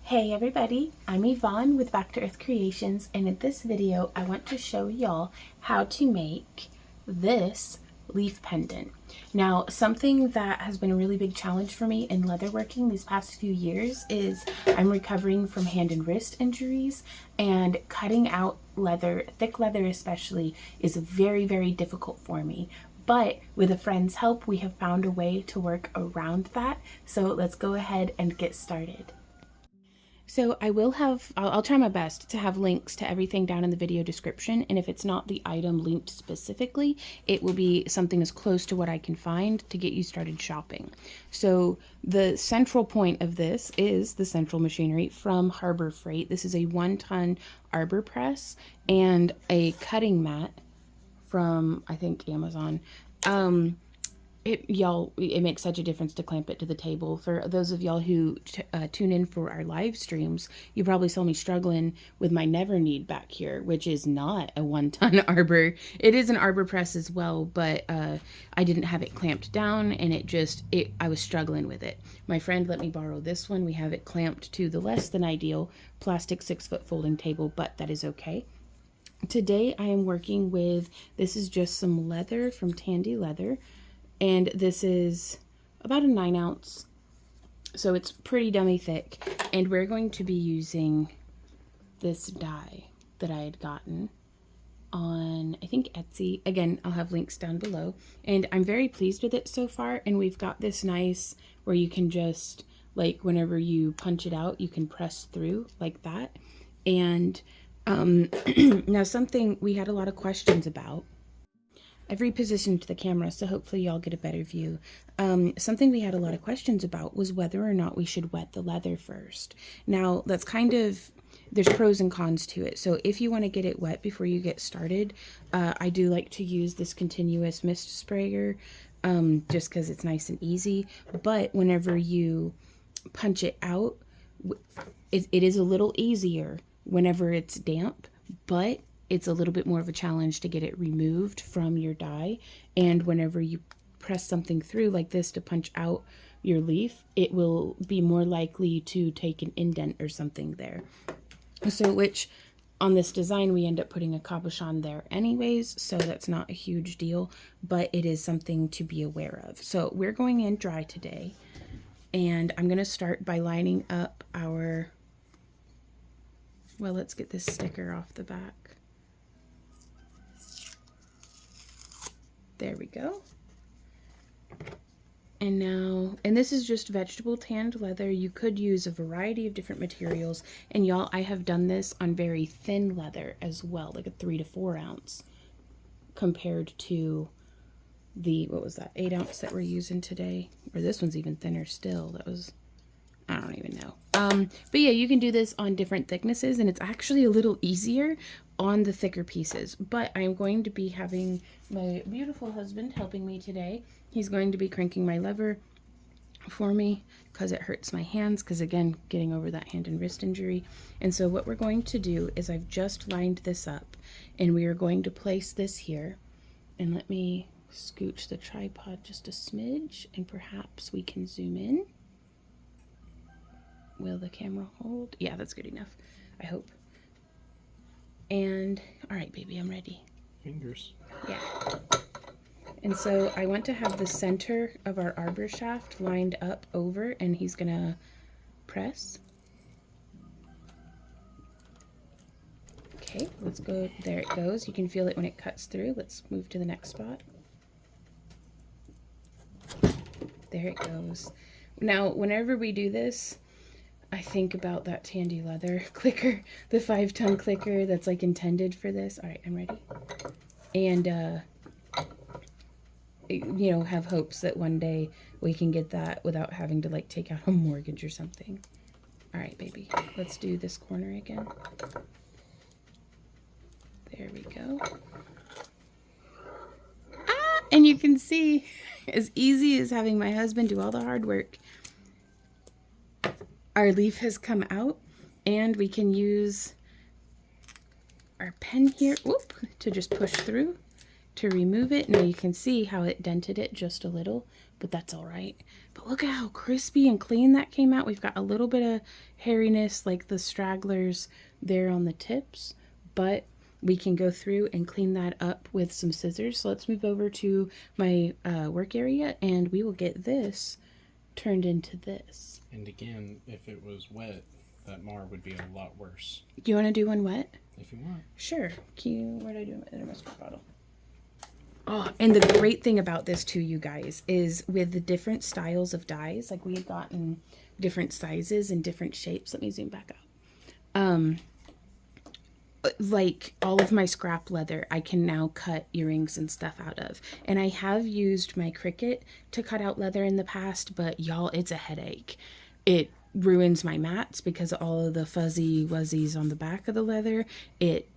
Hey everybody, I'm Yvonne with Back to Earth Creations, and in this video I want to show y'all how to make this leaf pendant. Now, something that has been a really big challenge for me in leatherworking these past few years is I'm recovering from hand and wrist injuries, and cutting out leather, thick leather especially, is very, very difficult for me. But with a friend's help, we have found a way to work around that. So let's go ahead and get started. So I'll try my best to have links to everything down in the video description, and if it's not the item linked specifically, it will be something as close to what I can find to get you started shopping. So the central point of this is the central machinery from Harbor Freight. This is a 1-ton arbor press and a cutting mat from, I think, Amazon. It makes such a difference to clamp it to the table. For those of y'all who tune in for our live streams, you probably saw me struggling with my Never Need back here, which is not a 1-ton arbor. It is an arbor press as well, but I didn't have it clamped down, and I was struggling with it. My friend let me borrow this one. We have it clamped to the less than ideal plastic 6-foot folding table, but that is okay. Today I am working with, this is just some leather from Tandy Leather. And this is about a 9-ounce, so it's pretty dummy thick. And we're going to be using this dye that I had gotten on, I think, Etsy. Again, I'll have links down below. And I'm very pleased with it so far. And we've got this nice, where you can just, like, whenever you punch it out, you can press through like that. And now something we had a lot of questions about. I've repositioned the camera, so hopefully y'all get a better view. Something we had a lot of questions about was whether or not we should wet the leather first. Now, that's kind of, there's pros and cons to it. So if you want to get it wet before you get started, I do like to use this continuous mist sprayer, just because it's nice and easy. But whenever you punch it out, it is a little easier whenever it's damp, but it's a little bit more of a challenge to get it removed from your die. And whenever you press something through like this to punch out your leaf, it will be more likely to take an indent or something there. So, which on this design, we end up putting a cabochon there anyways, so that's not a huge deal, but it is something to be aware of. So we're going in dry today, and I'm going to start by lining up our, well, let's get this sticker off the back. There we go. And now, and this is just vegetable tanned leather. You could use a variety of different materials. And y'all, I have done this on very thin leather as well, like a 3 to 4 ounce, compared to the, what was that, 8-ounce that we're using today? Or this one's even thinner still. That was, I don't even know. But yeah, you can do this on different thicknesses, and it's actually a little easier on the thicker pieces. But I'm going to be having my beautiful husband helping me today. He's going to be cranking my lever for me because it hurts my hands, because again, getting over that hand and wrist injury. And so what we're going to do is I've just lined this up, and we are going to place this here. And let me scooch the tripod just a smidge, and perhaps we can zoom in. Will the camera hold? Yeah, that's good enough, I hope. And all right, baby, I'm ready. Fingers. Yeah. And so I want to have the center of our arbor shaft lined up over, and he's gonna press. Okay, let's go. There it goes. You can feel it when it cuts through. Let's move to the next spot. There it goes. Now, whenever we do this, I think about that Tandy Leather clicker, the 5-ton clicker that's like intended for this. All right, I'm ready. And, you know, have hopes that one day we can get that without having to like take out a mortgage or something. All right, baby, let's do this corner again. There we go. Ah, and you can see, as easy as having my husband do all the hard work, our leaf has come out, and we can use our pen here, to just push through to remove it. Now you can see how it dented it just a little, but that's all right. But look at how crispy and clean that came out. We've got a little bit of hairiness, like the stragglers there on the tips, but we can go through and clean that up with some scissors. So let's move over to my work area, and we will get this turned into this. And again, if it was wet, that mar would be a lot worse. Do you want to do one wet? If you want. Sure. Where did I do it in my spray bottle? Oh, and the great thing about this too, you guys, is with the different styles of dyes, like we had gotten different sizes and different shapes. Let me zoom back out. Like all of my scrap leather, I can now cut earrings and stuff out of. And I have used my Cricut to cut out leather in the past, but y'all, it's a headache. It ruins my mats because all of the fuzzy wuzzies on the back of the leather.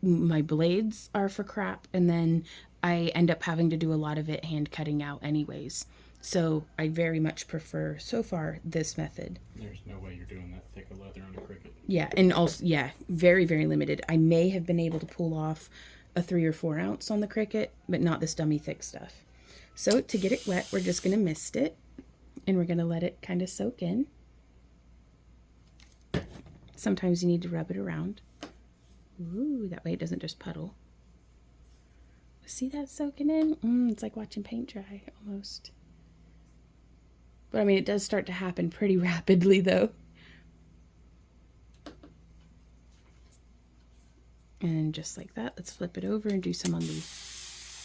My blades are for crap, and then I end up having to do a lot of it hand cutting out anyways. So I very much prefer, so far, this method. There's no way you're doing that thick of leather on a Cricut. Yeah, and also, yeah, very, very limited. I may have been able to pull off a 3 or 4 ounce on the Cricut, but not this dummy thick stuff. So to get it wet, we're just going to mist it, and we're going to let it kind of soak in. Sometimes you need to rub it around. Ooh, that way it doesn't just puddle. See that soaking in? It's like watching paint dry almost. But I mean, it does start to happen pretty rapidly though. And just like that, let's flip it over and do some on the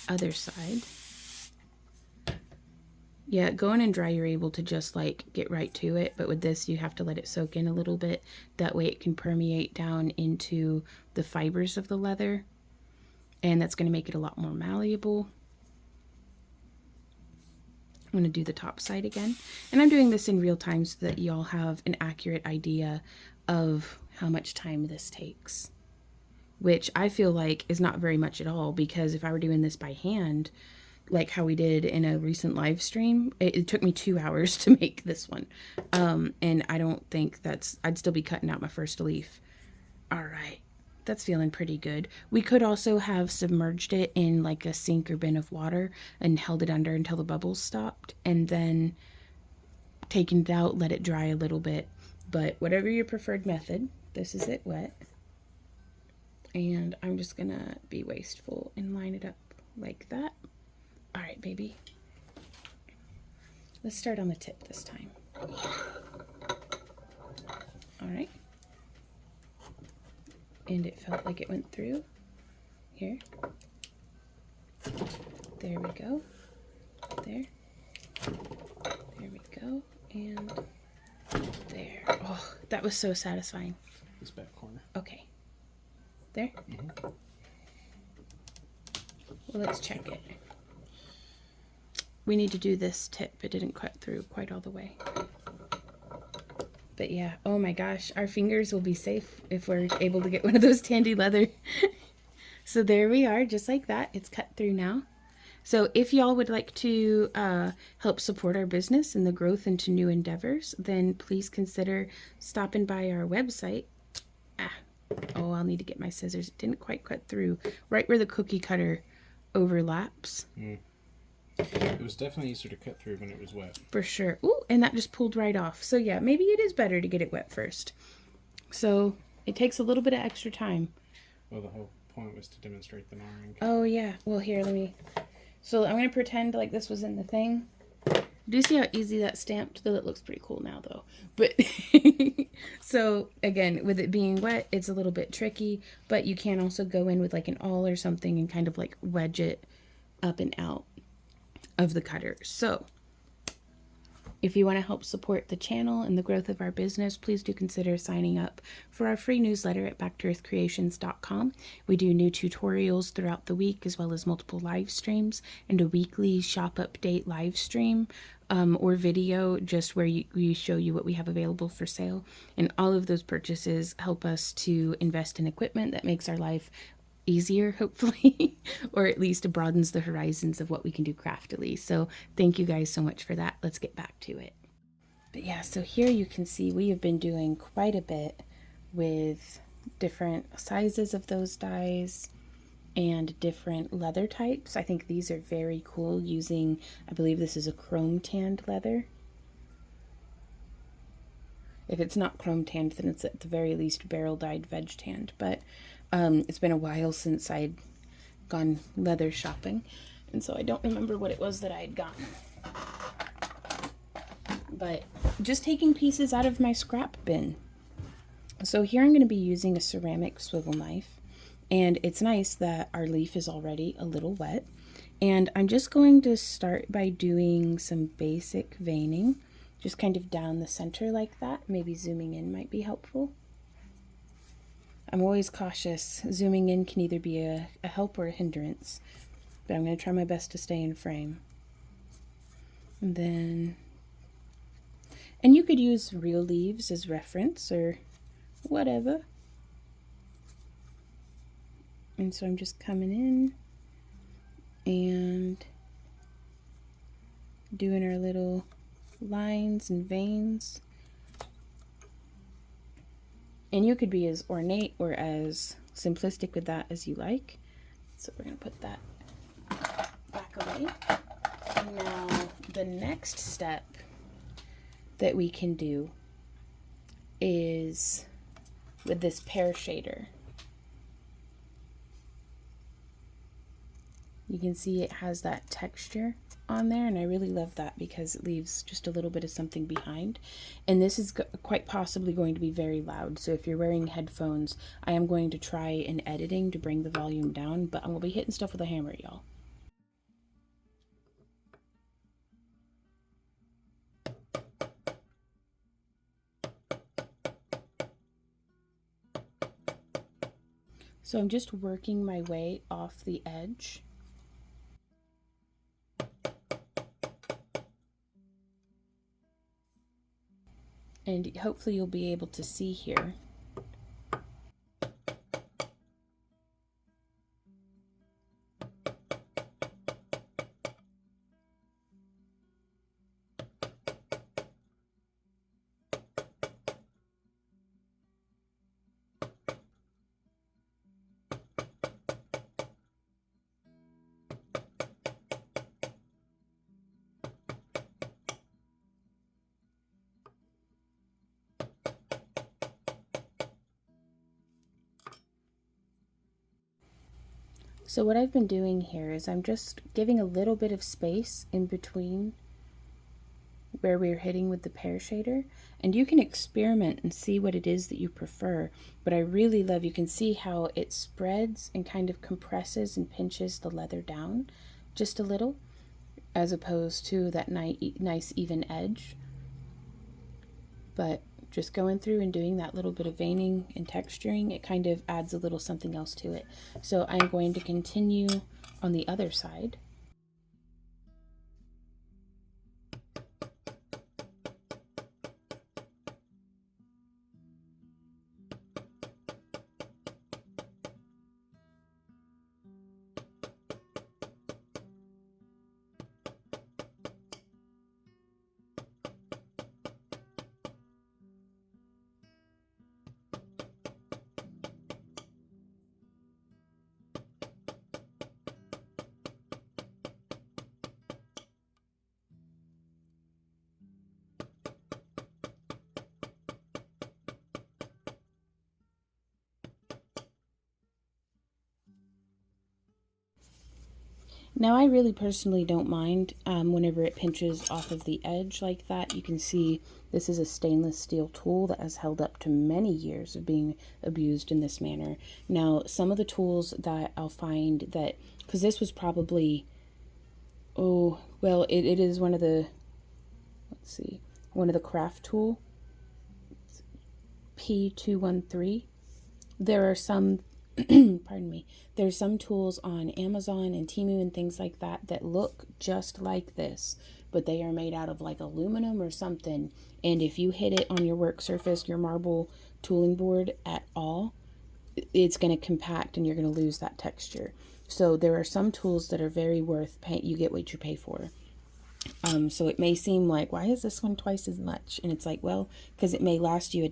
other side. Yeah, going and dry, you're able to just like get right to it. But with this, you have to let it soak in a little bit. That way it can permeate down into the fibers of the leather. And that's going to make it a lot more malleable. I'm going to do the top side again. And I'm doing this in real time so that y'all have an accurate idea of how much time this takes. Which I feel like is not very much at all, because if I were doing this by hand, like how we did in a recent live stream, it took me 2 hours to make this one. And I don't think I'd still be cutting out my first leaf. All right. That's feeling pretty good. We could also have submerged it in like a sink or bin of water and held it under until the bubbles stopped, and then taken it out, let it dry a little bit. But whatever your preferred method, this is it wet. And I'm just gonna be wasteful and line it up like that. All right, baby. Let's start on the tip this time. All right. And it felt like it went through here. There we go. There. There we go. And there. Oh, that was so satisfying. This back corner. Okay. There? Mm-hmm. Well, let's check it. We need to do this tip. It didn't cut through quite all the way. But yeah, oh my gosh, our fingers will be safe if we're able to get one of those tandy leather. So there we are, just like that. It's cut through now. So if y'all would like to help support our business and the growth into new endeavors, then please consider stopping by our website. Oh, I'll need to get my scissors. It didn't quite cut through right where the cookie cutter overlaps. It was definitely easier to cut through when it was wet. For sure. Ooh, and that just pulled right off. So yeah, maybe it is better to get it wet first. So it takes a little bit of extra time. Well, the whole point was to demonstrate the marring. Oh yeah. Well, here, so I'm going to pretend like this was in the thing. Do you see how easy that stamped? Though it looks pretty cool now though. But so again, with it being wet, it's a little bit tricky, but you can also go in with like an awl or something and kind of like wedge it up and out of the cutter. So if you want to help support the channel and the growth of our business, please do consider signing up for our free newsletter at backtooearthcreations.com. We do new tutorials throughout the week, as well as multiple live streams and a weekly shop update live stream or video, just where we show you what we have available for sale. And all of those purchases help us to invest in equipment that makes our life easier, hopefully, or at least broadens the horizons of what we can do craftily. So thank you guys so much for that. Let's get back to it. But yeah, so here you can see we have been doing quite a bit with different sizes of those dies. and different leather types. I think these are very cool using, I believe this is a chrome tanned leather. If it's not chrome tanned, then it's at the very least barrel dyed veg tanned. But it's been a while since I'd gone leather shopping, and so I don't remember what it was that I had gotten. But just taking pieces out of my scrap bin. So here I'm going to be using a ceramic swivel knife, and it's nice that our leaf is already a little wet. And I'm just going to start by doing some basic veining, just kind of down the center like that. Maybe zooming in might be helpful. I'm always cautious. Zooming in can either be a help or a hindrance, but I'm going to try my best to stay in frame. And then, and you could use real leaves as reference or whatever. And so I'm just coming in and doing our little lines and veins. And you could be as ornate or as simplistic with that as you like. So we're going to put that back away. And now the next step that we can do is with this pear shader. You can see it has that texture on there, and I really love that because it leaves just a little bit of something behind. And this is quite possibly going to be very loud, so if you're wearing headphones, I am going to try in editing to bring the volume down, but I'm going to be hitting stuff with a hammer, y'all. So I'm just working my way off the edge. And hopefully you'll be able to see here. So what I've been doing here is I'm just giving a little bit of space in between where we're hitting with the pear shader, and you can experiment and see what it is that you prefer. But I really love, you can see how it spreads and kind of compresses and pinches the leather down just a little, as opposed to that nice even edge. But just going through and doing that little bit of veining and texturing, it kind of adds a little something else to it. So I'm going to continue on the other side. Now I really personally don't mind whenever it pinches off of the edge like that. You can see this is a stainless steel tool that has held up to many years of being abused in this manner. Now some of the tools that I'll find that, because this was probably, oh, well, it is one of the, let's see, one of the craft tool, P213. There are some pardon me, there's some tools on Amazon and Temu and things like that that look just like this, but they are made out of like aluminum or something, and if you hit it on your work surface, your marble tooling board at all, it's going to compact and you're going to lose that texture. So there are some tools that are very worth paying. You get what you pay for. So it may seem like, why is this one twice as much? And it's like, well, because it may last you,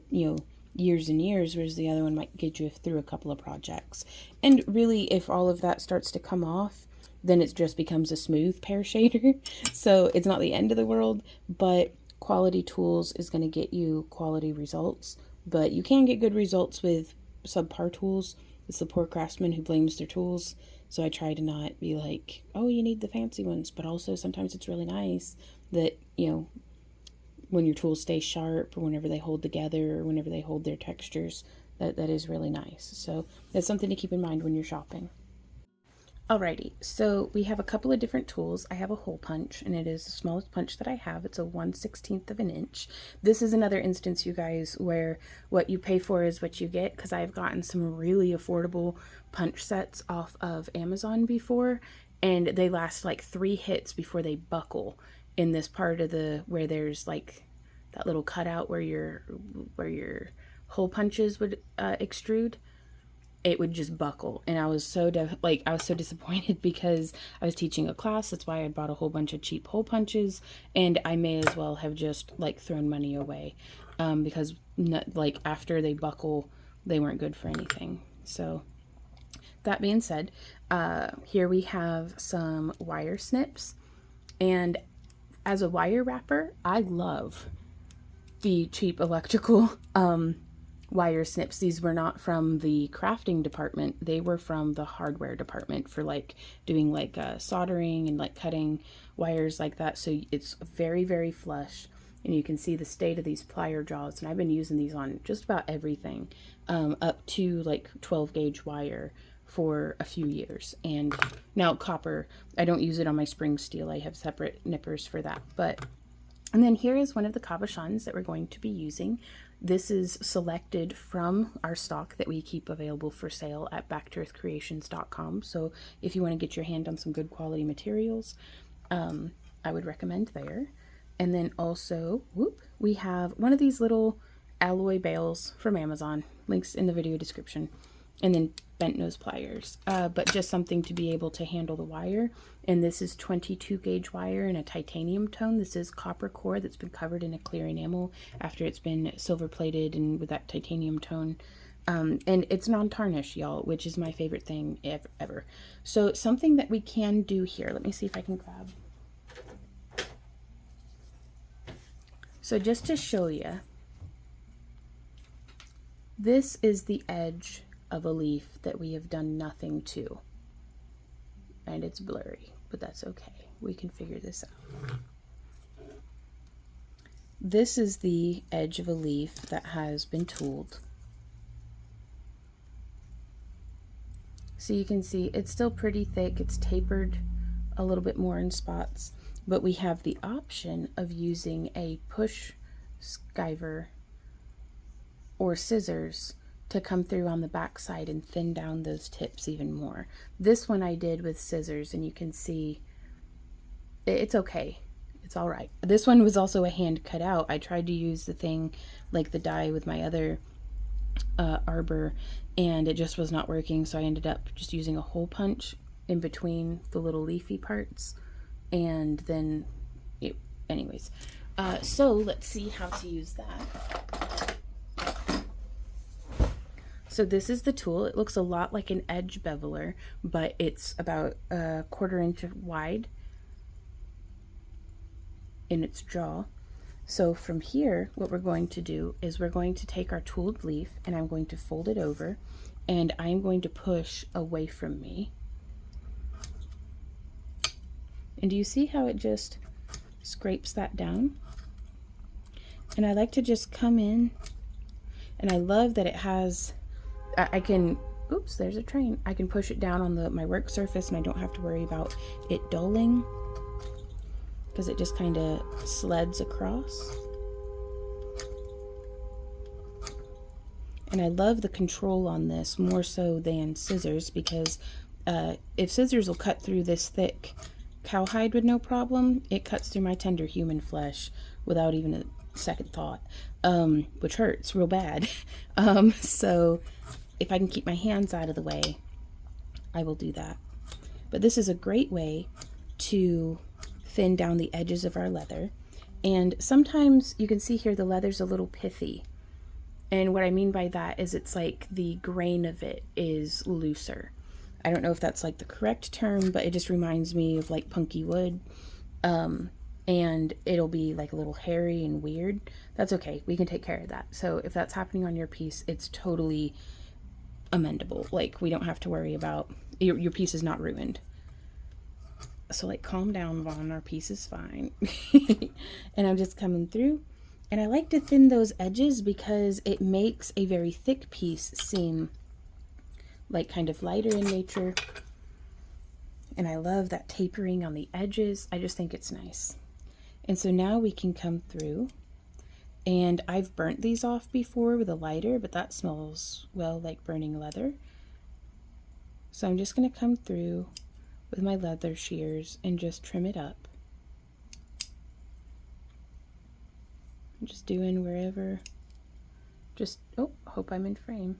years and years, whereas the other one might get you through a couple of projects. And really, if all of that starts to come off, then it just becomes a smooth pear shader. So it's not the end of the world, but quality tools is going to get you quality results. But you can get good results with subpar tools. It's the poor craftsman who blames their tools. So I try to not be like, oh, you need the fancy ones, but also sometimes it's really nice that, when your tools stay sharp, or whenever they hold together, or whenever they hold their textures, that is really nice. So that's something to keep in mind when you're shopping. Alrighty, so we have a couple of different tools. I have a hole punch, and it is the smallest punch that I have. It's a 1/16 of an inch. This is another instance, you guys, where what you pay for is what you get, because I've gotten some really affordable punch sets off of Amazon before, and they last like 3 hits before they buckle in this part of the, where there's like that little cutout where your hole punches would extrude. It would just buckle, and I was so I was so disappointed because I was teaching a class. That's why I bought a whole bunch of cheap hole punches, and I may as well have just like thrown money away, because like after they buckle, they weren't good for anything. So that being said, here we have some wire snips, and as a wire wrapper, I love the cheap electrical wire snips. These were not from the crafting department. They were from the hardware department for like doing like soldering and like cutting wires like that. So it's very, very flush, and you can see the state of these plier jaws. And I've been using these on just about everything, up to like 12 gauge wire for a few years. And now copper, I don't use it on my spring steel. I have separate nippers for that. And then here is one of the cabochons that we're going to be using. This is selected from our stock that we keep available for sale at backtoearthcreations.com. So if you want to get your hand on some good quality materials, I would recommend there. And then also, we have one of these little alloy bales from Amazon. Links in the video description. And then bent nose pliers, but just something to be able to handle the wire. And this is 22 gauge wire in a titanium tone. This is copper core that's been covered in a clear enamel after it's been silver plated and with that titanium tone. And it's non-tarnish, y'all, which is my favorite thing ever. So something that we can do here, let me see if I can grab. So just to show you, this is the edge of a leaf that we have done nothing to, and it's blurry, but that's okay. We can figure this out. This is the edge of a leaf that has been tooled. So you can see it's still pretty thick. It's tapered a little bit more in spots, but we have the option of using a push skiver or scissors to come through on the back side and thin down those tips even more. This one I did with scissors, and you can see it's okay. It's all right. This one was also a hand cut out. I tried to use the thing like the die with my other arbor, and it just was not working, so I ended up just using a hole punch in between the little leafy parts, and then anyways, so let's see how to use that. So this is the tool. It looks a lot like an edge beveler, but it's about a 1/4 inch wide in its jaw. So from here, what we're going to do is we're going to take our tooled leaf, and I'm going to fold it over, and I'm going to push away from me. And do you see how it just scrapes that down? And I like to just come in, and I love that it has, I can, oops, there's a train. I can push it down on my work surface, and I don't have to worry about it dulling, because it just kind of sleds across. And I love the control on this more so than scissors, because if scissors will cut through this thick cowhide with no problem, it cuts through my tender human flesh without even a second thought, which hurts real bad. So if I can keep my hands out of the way, I will do that. But this is a great way to thin down the edges of our leather. And sometimes you can see here the leather's a little pithy. And what I mean by that is it's like the grain of it is looser. I don't know if that's like the correct term, but it just reminds me of like punky wood. And it'll be like a little hairy and weird. That's okay. We can take care of that. So if that's happening on your piece, it's totally amendable. Like, we don't have to worry about your piece is not ruined. So like, calm down, Vaughn, our piece is fine. And I'm just coming through, and I like to thin those edges because it makes a very thick piece seem like kind of lighter in nature. And I love that tapering on the edges. I just think it's nice. And so now we can come through, and I've burnt these off before with a lighter, but that smells, well, like burning leather. So I'm just going to come through with my leather shears and just trim it up. I'm just doing wherever, just, oh, hope I'm in frame.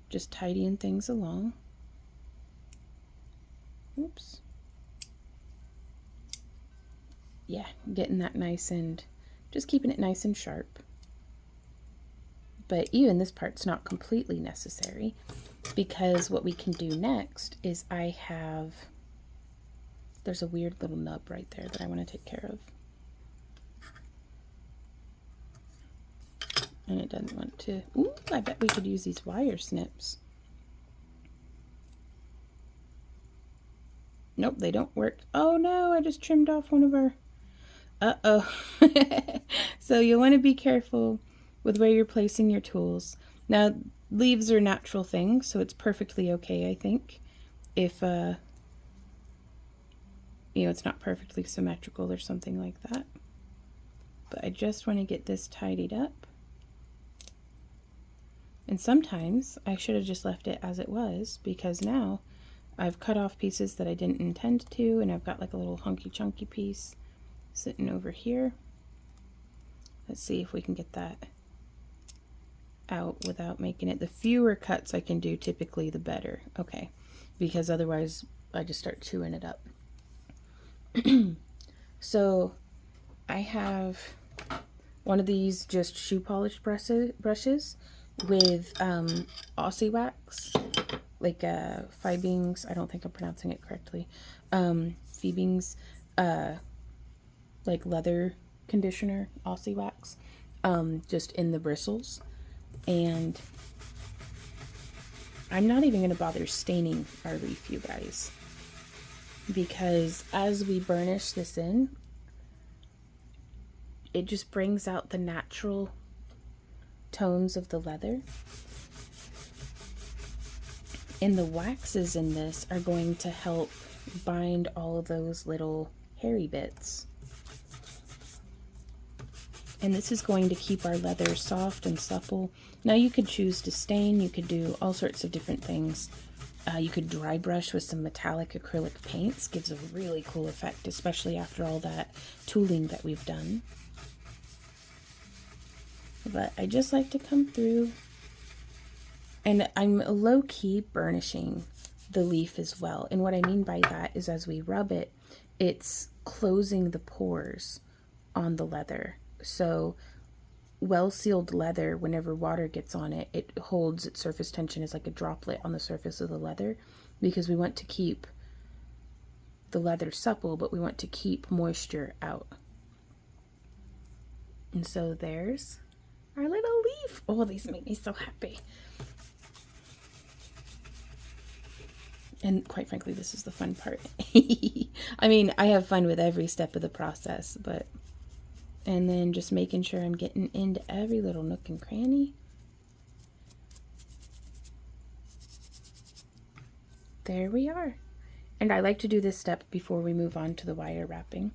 Just tidying things along. Oops. Yeah, getting that nice and just keeping it nice and sharp. But even this part's not completely necessary, because what we can do next is there's a weird little nub right there that I want to take care of. And it doesn't want to, ooh, I bet we could use these wire snips. Nope, they don't work. Oh no, I just trimmed off one of our, uh-oh. So you'll want to be careful with where you're placing your tools. Now, leaves are natural things, so it's perfectly okay, I think, if, it's not perfectly symmetrical or something like that. But I just want to get this tidied up. And sometimes I should have just left it as it was, because now I've cut off pieces that I didn't intend to, and I've got like a little hunky chunky piece sitting over here. Let's see if we can get that out without making it. The fewer cuts I can do typically, the better. Okay, because otherwise I just start chewing it up. So I have one of these just shoe polish brushes with Aussie wax, like Fibings. I don't think I'm pronouncing it correctly. Fibings, like leather conditioner, Aussie wax, just in the bristles. And I'm not even going to bother staining our leaf, you guys, because as we burnish this in, it just brings out the natural tones of the leather. And the waxes in this are going to help bind all of those little hairy bits. And this is going to keep our leather soft and supple. Now you could choose to stain, you could do all sorts of different things. You could dry brush with some metallic acrylic paints, gives a really cool effect, especially after all that tooling that we've done. But I just like to come through, and I'm low-key burnishing the leaf as well. And what I mean by that is as we rub it, it's closing the pores on the leather. So well-sealed leather, whenever water gets on it, it holds its surface tension as like a droplet on the surface of the leather, because we want to keep the leather supple, but we want to keep moisture out. And so there's our little leaf. Oh, these make me so happy. And quite frankly, this is the fun part. I mean, I have fun with every step of the process, but... And then just making sure I'm getting into every little nook and cranny. There we are. And I like to do this step before we move on to the wire wrapping.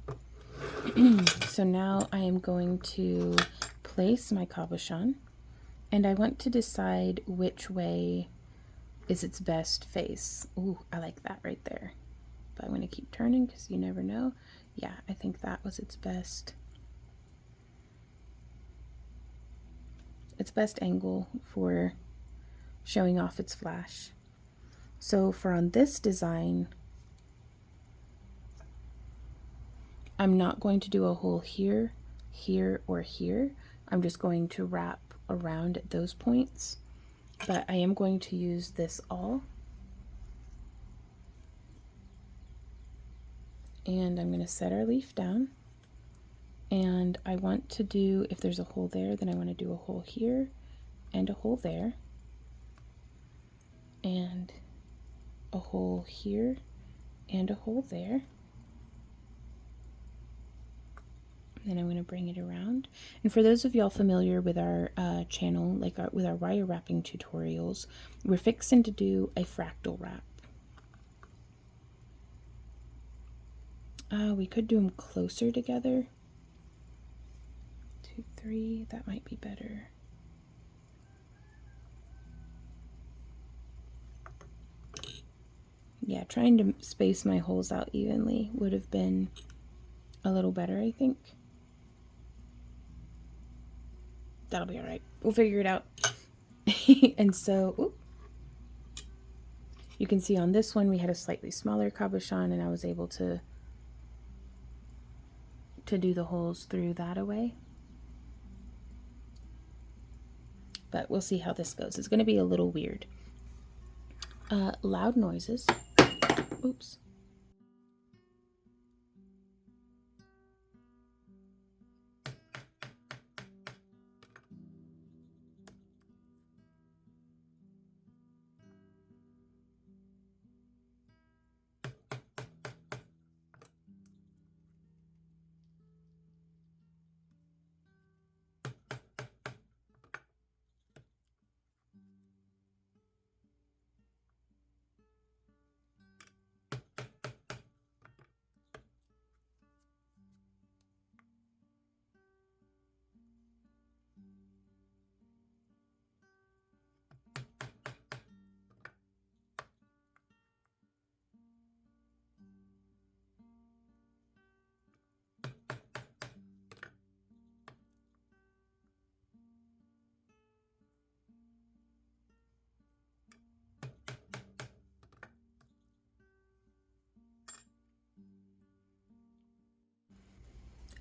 So now I am going to place my cabochon, and I want to decide which way is its best face. Ooh, I like that right there. But I'm going to keep turning because you never know. Yeah, I think that was its best angle for showing off its flash. So for on this design, I'm not going to do a hole here, here, or here. I'm just going to wrap around those points, but I am going to use this awl. And I'm going to set our leaf down. And I want to do, if there's a hole there, then I want to do a hole here and a hole there. And a hole here and a hole there. Then I'm going to bring it around. And for those of y'all familiar with our channel, like with our wire wrapping tutorials, we're fixing to do a fractal wrap. We could do them closer together. 2, 3, that might be better. Yeah, trying to space my holes out evenly would have been a little better, I think. That'll be all right. We'll figure it out. And so, oops. You can see on this one we had a slightly smaller cabochon, and I was able to do the holes through that away. But we'll see how this goes. It's going to be a little weird. Loud noises. Oops.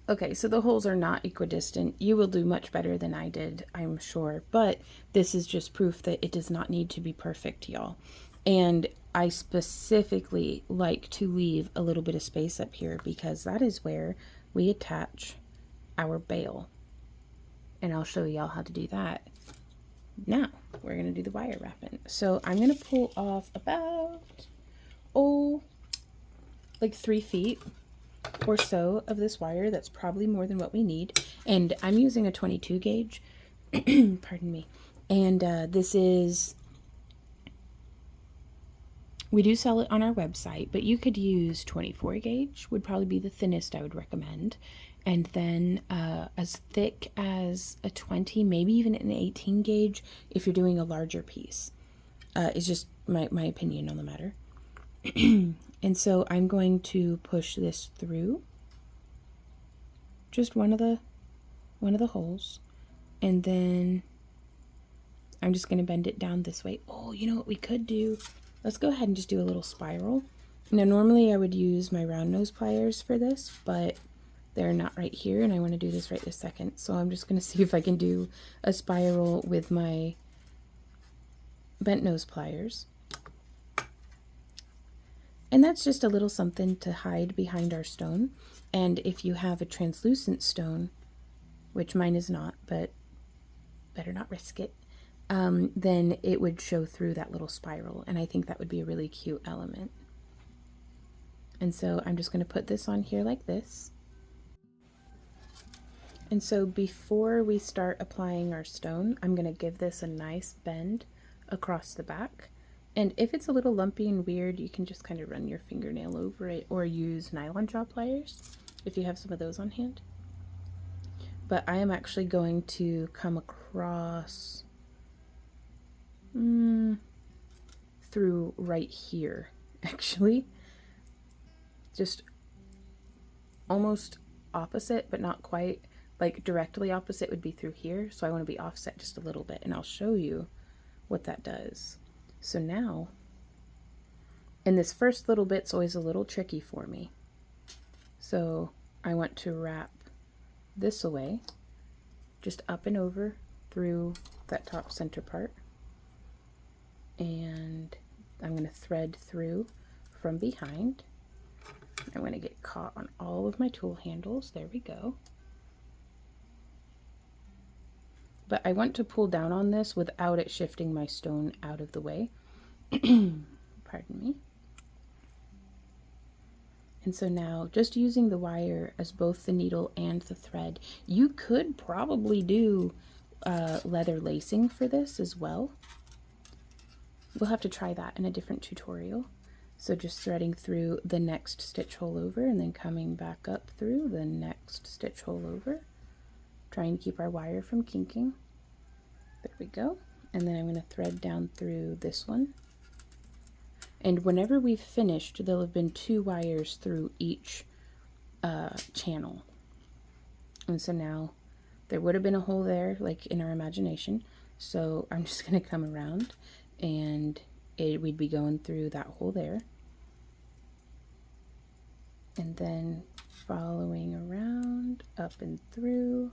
Okay, so the holes are not equidistant. You will do much better than I did, I'm sure, but this is just proof that it does not need to be perfect, y'all. And I specifically like to leave a little bit of space up here because that is where we attach our bail. And I'll show y'all how to do that. Now, we're going to do the wire wrapping. So I'm going to pull off about, like 3 feet or so of this wire. That's probably more than what we need, and I'm using a 22 gauge. Pardon me. And this is, we do sell it on our website, but you could use 24 gauge would probably be the thinnest I would recommend, and then as thick as a 20, maybe even an 18 gauge if you're doing a larger piece. It's just my opinion on the matter. And so I'm going to push this through just one of the holes, and then I'm just going to bend it down this way. Oh, you know what we could do? Let's go ahead and just do a little spiral. Now, normally I would use my round nose pliers for this, but they're not right here, and I want to do this right this second. So I'm just going to see if I can do a spiral with my bent nose pliers. And that's just a little something to hide behind our stone. And if you have a translucent stone, which mine is not, but better not risk it, then it would show through that little spiral. And I think that would be a really cute element. And so I'm just going to put this on here like this. And so before we start applying our stone, I'm going to give this a nice bend across the back. And if it's a little lumpy and weird, you can just kind of run your fingernail over it or use nylon jaw pliers if you have some of those on hand. But I am actually going to come across through right here, actually. Just almost opposite, but not quite. Like directly opposite would be through here. So I want to be offset just a little bit, and I'll show you what that does. So now, and this first little bit's always a little tricky for me. So I want to wrap this away, just up and over through that top center part, and I'm going to thread through from behind. I'm going to get caught on all of my tool handles. There we go. But I want to pull down on this without it shifting my stone out of the way. Pardon me. And so now, just using the wire as both the needle and the thread, you could probably do leather lacing for this as well. We'll have to try that in a different tutorial. So just threading through the next stitch hole over and then coming back up through the next stitch hole over, trying to keep our wire from kinking. There we go. And then I'm going to thread down through this one. And whenever we've finished, there'll have been 2 wires through each channel. And so now there would have been a hole there, like in our imagination. So I'm just going to come around and we'd be going through that hole there. And then following around, up and through.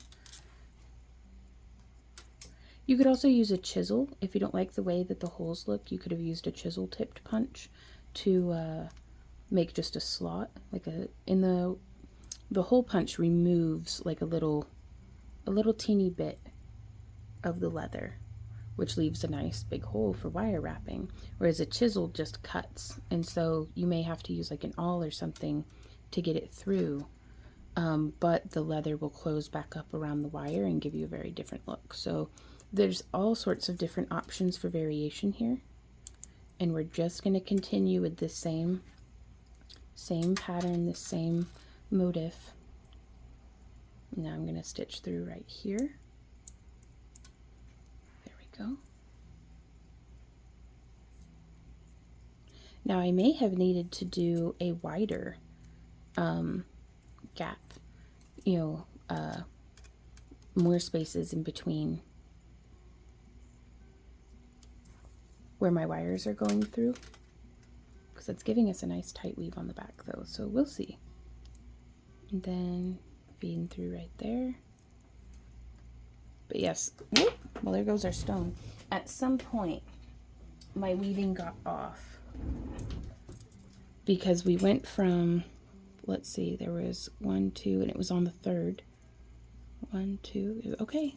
You could also use a chisel. If you don't like the way that the holes look, you could have used a chisel tipped punch to make just a slot, like in the hole punch removes like a little teeny bit of the leather, which leaves a nice big hole for wire wrapping, whereas a chisel just cuts, and so you may have to use like an awl or something to get it through, but the leather will close back up around the wire and give you a very different look. So there's all sorts of different options for variation here, and we're just going to continue with the same pattern, the same motif. Now I'm going to stitch through right here. There we go. Now I may have needed to do a wider gap, more spaces in between where my wires are going through, because it's giving us a nice tight weave on the back though, so we'll see. And then feeding through right there. But yes, whoop, well, there goes our stone. At some point my weaving got off because we went from, let's see, there was 1, 2, and it was on the third. 1, 2, okay,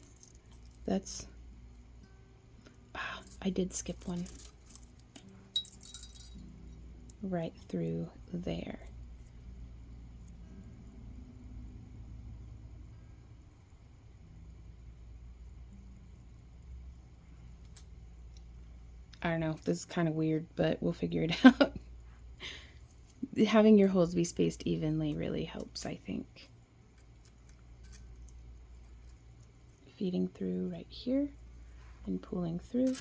that's, I did skip one right through there. I don't know, this is kind of weird, but we'll figure it out. Having your holes be spaced evenly really helps, I think. Feeding through right here and pulling through.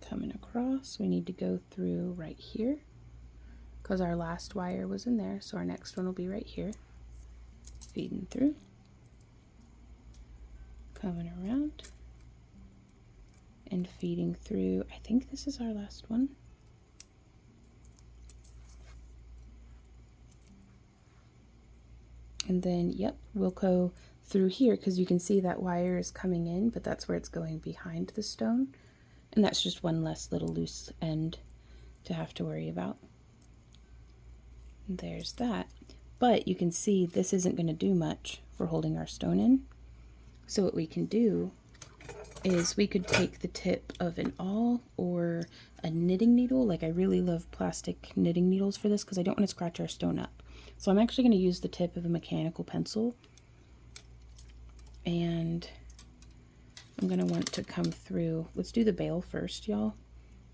Coming across, we need to go through right here because our last wire was in there, so our next one will be right here. Feeding through, coming around, and feeding through. I think this is our last one. And then, yep, we'll go through here because you can see that wire is coming in, but that's where it's going behind the stone. And that's just one less little loose end to have to worry about. And there's that. But you can see this isn't going to do much for holding our stone in. So what we can do is we could take the tip of an awl or a knitting needle. Like, I really love plastic knitting needles for this because I don't want to scratch our stone up. So I'm actually going to use the tip of a mechanical pencil, and I'm going to want to come through. Let's do the bail first, y'all,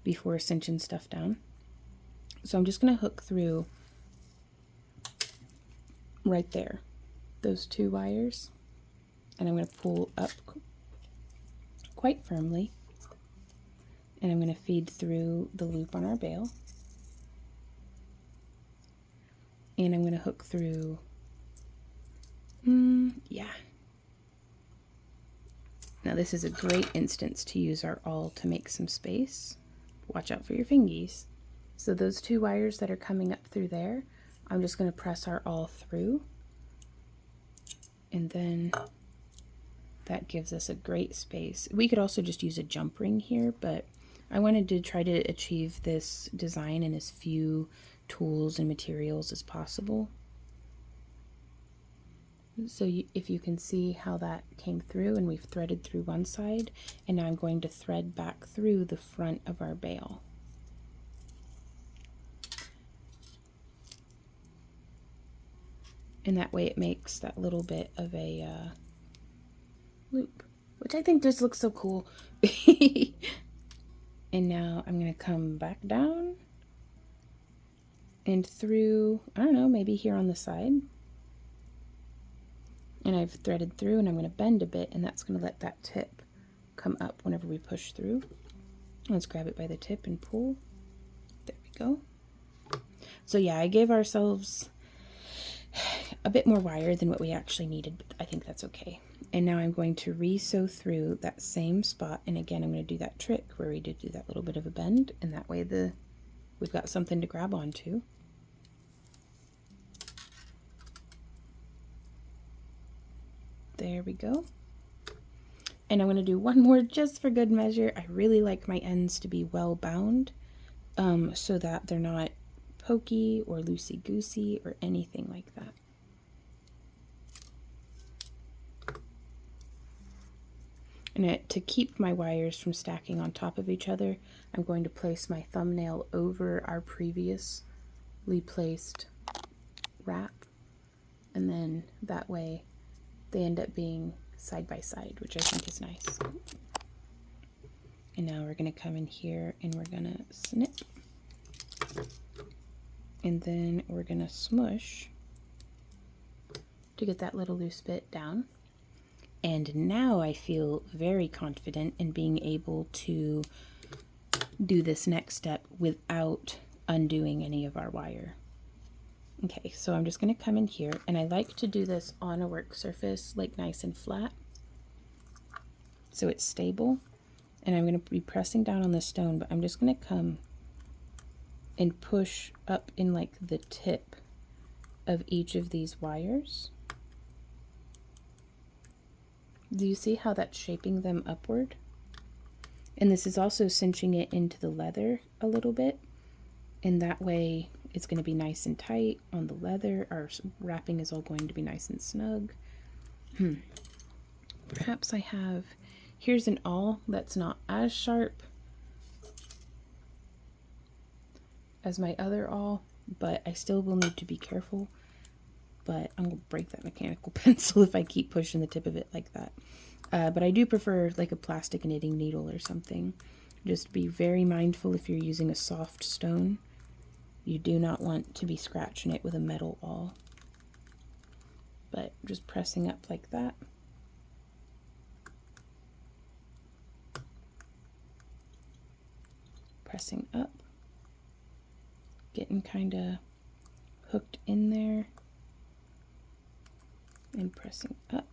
before cinching stuff down. So I'm just going to hook through right there, those 2 wires, and I'm going to pull up quite firmly, and I'm going to feed through the loop on our bail, and I'm going to hook through, yeah. Now this is a great instance to use our awl to make some space. Watch out for your fingies. So those 2 wires that are coming up through there, I'm just going to press our awl through, and then that gives us a great space. We could also just use a jump ring here, but I wanted to try to achieve this design in as few tools and materials as possible. So if you can see how that came through, and we've threaded through one side, and now I'm going to thread back through the front of our bail. And that way it makes that little bit of a loop, which I think just looks so cool. And now I'm going to come back down and through, I don't know, maybe here on the side. And I've threaded through, and I'm going to bend a bit, and that's going to let that tip come up whenever we push through. Let's grab it by the tip and pull. There we go. So yeah, I gave ourselves a bit more wire than what we actually needed, but I think that's okay. And now I'm going to re-sew through that same spot, and again I'm going to do that trick where we did do that little bit of a bend, and that way we've got something to grab onto. There we go. And I'm going to do one more just for good measure. I really like my ends to be well bound, so that they're not pokey or loosey-goosey or anything like that. And to keep my wires from stacking on top of each other, I'm going to place my thumbnail over our previously placed wrap, and then that way they end up being side by side, which I think is nice. And now we're going to come in here and we're going to snip, and then we're going to smush to get that little loose bit down. And now I feel very confident in being able to do this next step without undoing any of our wire. Okay, so I'm just going to come in here, and I like to do this on a work surface, like nice and flat, so it's stable. And I'm going to be pressing down on the stone, but I'm just going to come and push up in like the tip of each of these wires. Do you see how that's shaping them upward? And this is also cinching it into the leather a little bit, and that way it's going to be nice and tight on the leather. Our wrapping is all going to be nice and snug. Perhaps I have, here's an awl that's not as sharp as my other awl, but I still will need to be careful. But I'm going to break that mechanical pencil if I keep pushing the tip of it like that. But I do prefer like a plastic knitting needle or something. Just be very mindful if you're using a soft stone. You do not want to be scratching it with a metal awl. But just pressing up like that. Pressing up. Getting kind of hooked in there. And pressing up,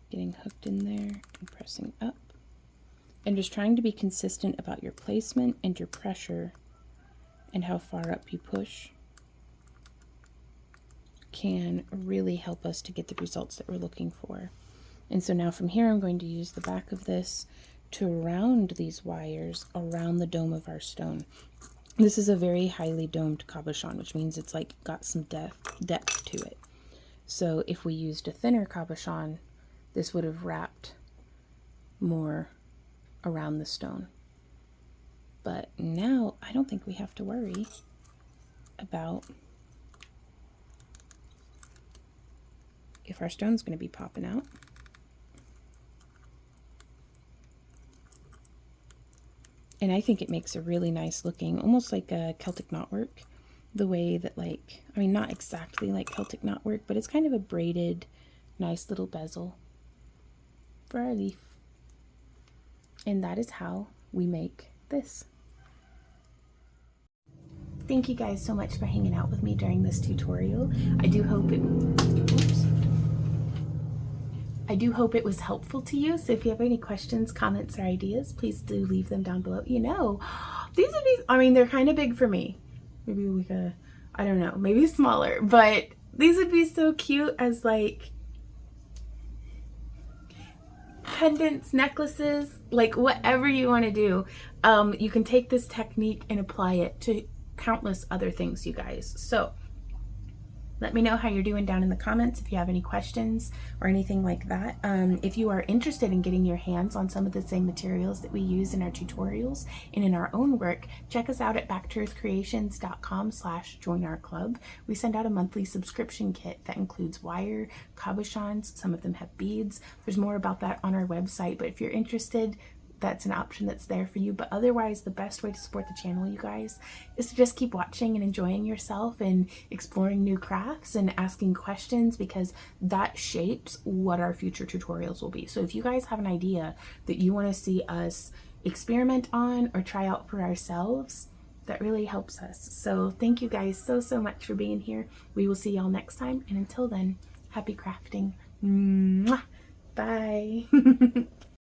getting hooked in there and pressing up, and just trying to be consistent about your placement and your pressure and how far up you push can really help us to get the results that we're looking for. And so now from here I'm going to use the back of this to round these wires around the dome of our stone. This is a very highly domed cabochon, which means it's like got some depth to it. So if we used a thinner cabochon, this would have wrapped more around the stone. But now I don't think we have to worry about if our stone's going to be popping out. And I think it makes a really nice looking, almost like a Celtic knotwork. The way that, like, I mean, not exactly like Celtic knotwork, but it's kind of a braided, nice little bezel for our leaf. And that is how we make this. Thank you guys so much for hanging out with me during this tutorial. I do hope it was helpful to you. So if you have any questions, comments, or ideas, please do leave them down below. You know, these would be, I mean, they're kind of big for me. Maybe like a, I don't know, maybe smaller, but these would be so cute as like pendants, necklaces, like whatever you want to do. You can take this technique and apply it to countless other things, you guys. So let me know how you're doing down in the comments if you have any questions or anything like that. If you are interested in getting your hands on some of the same materials that we use in our tutorials and in our own work, check us out at backtoearthcreations.com/join our club. We send out a monthly subscription kit that includes wire, cabochons, some of them have beads. There's more about that on our website, but if you're interested, that's an option that's there for you. But otherwise, the best way to support the channel, you guys, is to just keep watching and enjoying yourself and exploring new crafts and asking questions, because that shapes what our future tutorials will be. So if you guys have an idea that you want to see us experiment on or try out for ourselves, that really helps us. So thank you guys so much for being here. We will see y'all next time, and until then, happy crafting. Mwah! Bye.